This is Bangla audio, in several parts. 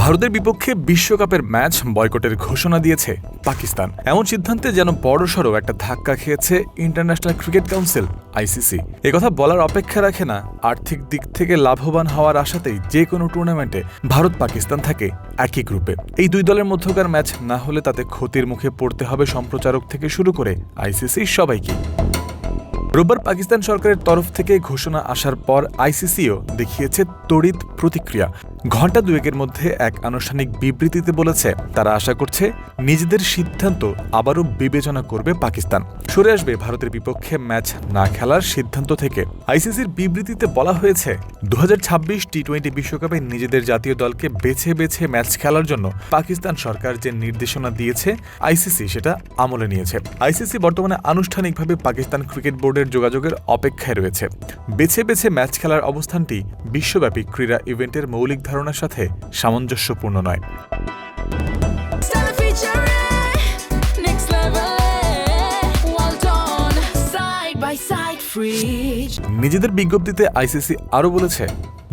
ভারতের বিপক্ষে বিশ্বকাপের ম্যাচ বয়কটের ঘোষণা দিয়েছে পাকিস্তান। এমন সিদ্ধান্তে যেন বড়সড় একটা ধাক্কা খেয়েছে ইন্টারন্যাশনাল ক্রিকেট কাউন্সিল আইসিসি। একথা বলার অপেক্ষা রাখে না। আর্থিক দিক থেকে লাভবান হওয়ার আশাতেই যে কোনো টুর্নামেন্টে ভারত পাকিস্তান থাকে একই গ্রুপে। এই দুই দলের মধ্যকার ম্যাচ না হলে তাতে ক্ষতির মুখে পড়তে হবে সম্প্রচারক থেকে শুরু করে আইসিসি সবাইকে। রোববার পাকিস্তান সরকারের তরফ থেকে ঘোষণা আসার পর আইসিসিও দেখিয়েছে তড়িৎ প্রতিক্রিয়া। ঘণ্টা দুয়েকের মধ্যে এক আনুষ্ঠানিক বিবৃতিতে বলেছে তারা আশা করছে নিজেদের সিদ্ধান্ত আবারও বিবেচনা করবে পাকিস্তান, সরে আসবে ভারতের বিপক্ষে ম্যাচ না খেলার সিদ্ধান্ত থেকে। আইসিসির বিবৃতিতে বলা হয়েছে 2026 টি-20 বিশ্বকাপে নিজেদের জাতীয় দলকে বেছে বেছে ম্যাচ খেলার জন্য পাকিস্তান সরকার যে নির্দেশনা দিয়েছে আইসিসি সেটা আমলে নিয়েছে। আইসিসি বর্তমানে আনুষ্ঠানিকভাবে পাকিস্তান ক্রিকেট বোর্ডের যোগাযোগের অপেক্ষায় রয়েছে। বেছে বেছে ম্যাচ খেলার অবস্থানটি বিশ্বব্যাপী ক্রীড়া ইভেন্টের মৌলিক ধারণার সাথে সামঞ্জস্যপূর্ণ নয়। নিজেদের বিজ্ঞপ্তিতে আইসিসি আরও বলেছে,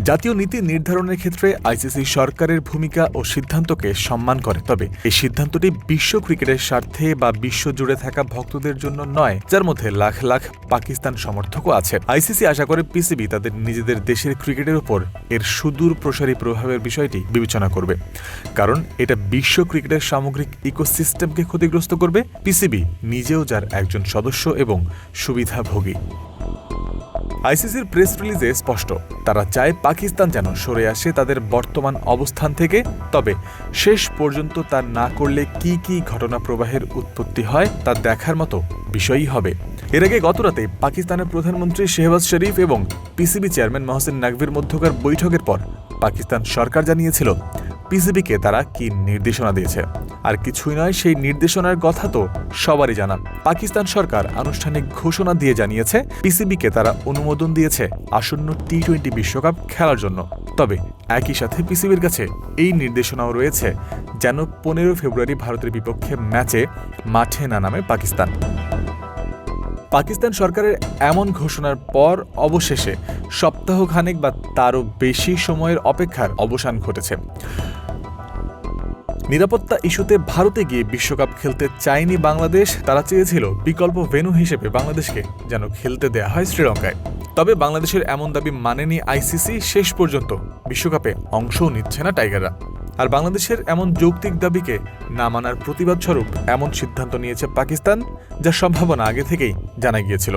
জাতীয় নীতি নির্ধারণের ক্ষেত্রে আইসিসি সরকারের ভূমিকা ও সিদ্ধান্তকে সম্মান করে, তবে এই সিদ্ধান্তটি বিশ্ব ক্রিকেটের স্বার্থে বা বিশ্ব জুড়ে থাকা ভক্তদের জন্য নয়, যার মধ্যে লাখ লাখ পাকিস্তান সমর্থকও আছে। আইসিসি আশা করে পিসিবি তাদের নিজেদের দেশের ক্রিকেটের উপর এর সুদূর প্রসারী প্রভাবের বিষয়টি বিবেচনা করবে, কারণ এটা বিশ্ব ক্রিকেটের সামগ্রিক ইকোসিস্টেমকে ক্ষতিগ্রস্ত করবে। পিসিবি নিজেও যার একজন সদস্য এবং সুবিধাভোগী। আইসিসির প্রেস রিলিজে স্পষ্ট, তারা চায় পাকিস্তান যেন সরে আসে তাদের বর্তমান অবস্থান থেকে, তবে শেষ পর্যন্ত তা না করলে কি কি ঘটনা প্রবাহের উৎপত্তি হয় তা দেখার মতো বিষয়ই হবে। এর আগে গতরাতে পাকিস্তানের প্রধানমন্ত্রী শেহবাজ শরীফ এবং পিসিবি চেয়ারম্যান মহসিন নাকভির মধ্যকার বৈঠকের পর পাকিস্তান সরকার জানিয়েছিল পিসিবিকে তারা কি নির্দেশনা দিয়েছে। আর কিছুই নয়, সেই নির্দেশনার কথা তো সবারই জানা। পাকিস্তান সরকার আনুষ্ঠানিক ঘোষণা দিয়ে জানিয়েছে পিসিবিকে তারা অনুমোদন দিয়েছে আসন্ন টি-20 বিশ্বকাপ খেলার জন্য। তবে একই সাথে পিসিবির কাছে এই নির্দেশনাও রয়েছে যেন 15 ফেব্রুয়ারি ভারতের বিপক্ষে ম্যাচে মাঠে না নামে পাকিস্তান। পাকিস্তান সরকারের এমন ঘোষণার পর অবশেষে সপ্তাহখানেক বা তারও বেশি সময়ের অপেক্ষার অবসান ঘটেছে। নিরাপত্তা ইস্যুতে ভারতে গিয়ে বিশ্বকাপ খেলতে চায়নি বাংলাদেশ। তারা চেয়েছিল বিকল্প ভেন্যু হিসেবে বাংলাদেশকে যেন খেলতে দেয়া হয় শ্রীলঙ্কায়। তবে বাংলাদেশের এমন দাবি মানেনি আইসিসি। শেষ পর্যন্ত বিশ্বকাপে অংশও নিচ্ছে না টাইগাররা। আর বাংলাদেশের এমন যৌক্তিক দাবিকে না মানার প্রতিবাদ স্বরূপ এমন সিদ্ধান্ত নিয়েছে পাকিস্তান, যার সম্ভাবনা আগে থেকেই জানা গিয়েছিল।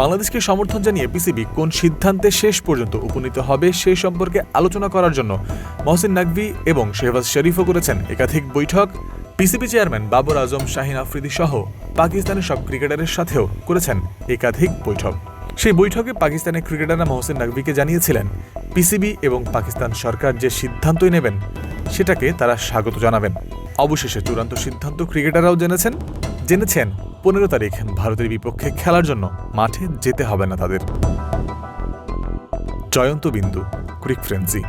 বাংলাদেশকে সমর্থন জানিয়ে পিসিবি কোন সিদ্ধান্তে শেষ পর্যন্ত উপনীত হবে সে সম্পর্কে আলোচনা করার জন্য মহসিন নাকভি এবং শেহবাজ শরীফও করেছেন একাধিক বৈঠক। পিসিবি চেয়ারম্যান বাবর আজম, শাহিন আফ্রিদি সহ পাকিস্তানের সব ক্রিকেটারের সাথেও করেছেন একাধিক বৈঠক। সেই বৈঠকে পাকিস্তানের ক্রিকেটাররা মহসিন নাকভিকে জানিয়েছিলেন পিসিবি এবং পাকিস্তান সরকার যে সিদ্ধান্তই নেবেন সেটাকে তারা স্বাগত জানাবেন। অবশেষে চূড়ান্ত সিদ্ধান্ত ক্রিকেটাররাও জেনেছেন 15 তারিখ ভারতের বিপক্ষে খেলার জন্য মাঠে যেতে হবে না তাদের। জয়ন্ত বিন্দু, ক্রিক ফ্রেন্সি।